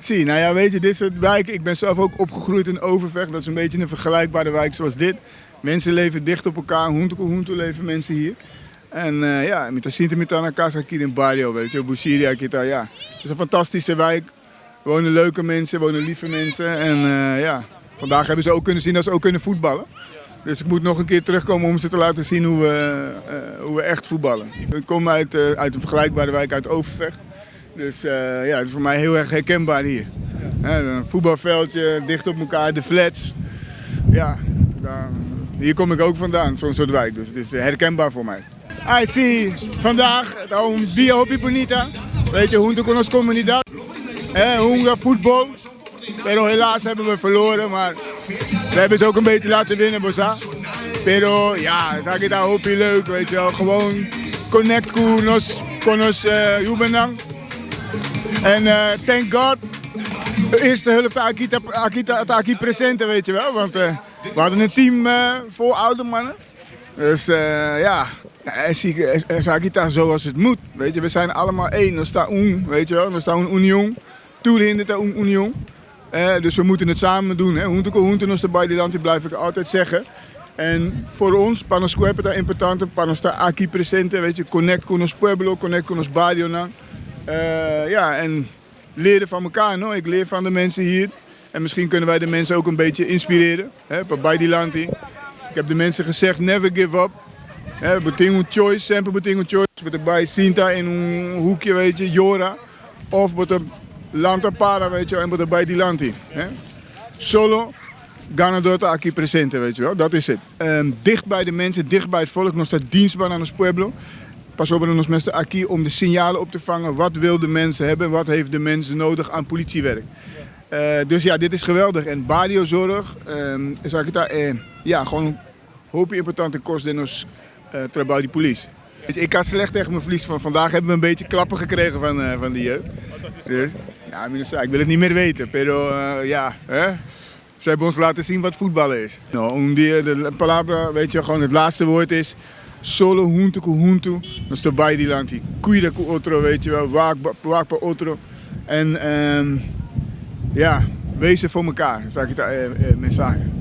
zie. Nou ja, weet je, dit soort wijken, ik ben zelf ook opgegroeid in Overvecht. Dat is een beetje een vergelijkbare wijk zoals dit. Mensen leven dicht op elkaar, huntu leven mensen hier. En ja, met de Sintermetana Casa hier in Barrio, weet je, Busiria, Kita, ja. Het is een fantastische wijk. Er wonen leuke mensen, wonen lieve mensen. En ja, vandaag hebben ze ook kunnen zien dat ze ook kunnen voetballen. Dus ik moet nog een keer terugkomen om ze te laten zien hoe we echt voetballen. Ik kom uit een vergelijkbare wijk, uit Overvecht. Dus ja, het is voor mij heel erg herkenbaar hier. Een voetbalveldje, dicht op elkaar, de flats. Ja, hier kom ik ook vandaan, zo'n soort wijk. Dus het is herkenbaar voor mij. I see, vandaag, un día hopi bonita. Weet je, junto con los comunidad. Honger, voetbal. Pero helaas hebben we verloren, maar we hebben ze ook een beetje laten winnen, Bossa. Pero ja, zag je daar hopi leuk, weet je wel. Gewoon connect con ons jubenang. En thank God, de eerste hulp de Aki presente, weet je wel. Want we hadden een team vol oude mannen. Dus ja, Akita zoals het moet. Weet je, we zijn allemaal één. Er staat weet je wel. Er staat een union. Toerhinder de union. Dus we moeten het samen doen. Junto nos bij die land, blijf ik altijd zeggen. En voor ons, para nos cuerpo is importante, para nos aquí presente, weet je, connect con ons pueblo, connect con ons barrio. Ja, en leren van elkaar. No? Ik leer van de mensen hier. En misschien kunnen wij de mensen ook een beetje inspireren. Bij die land hier. Ik heb de mensen gezegd, never give up. Beting een choice, sempre beting een choice. Met bij Sinta in een hoekje, weet je, Jora. Of met een Lantapara, weet je, en met bij die land hier. Solo, ganador aquí presente, weet je wel. Dat is het. Dicht bij de mensen, dicht bij het volk. Nog steeds dienstbaar aan ons pueblo. Pas op aan ons mensen aquí om de signalen op te vangen. Wat wil de mensen hebben? Wat heeft de mensen nodig aan politiewerk? Dus ja, dit is geweldig. En barriozorg, zeg ik daar, ja, gewoon een hoopje importante kost in ons trabalho de politie. Ik had slecht tegen mijn verlies van vandaag. Hebben we een beetje klappen gekregen van de jeugd. Dus, ja, ik wil het niet meer weten. Pero ja, ze hebben ons laten zien wat voetballen is. Nou, de palabra, weet je, gewoon het laatste woord is solo junto con junto. Dus bij die land, cuida con otro, weet je wel, waak bij otro. En ja, wees er voor elkaar, zeg ik daar mensaje.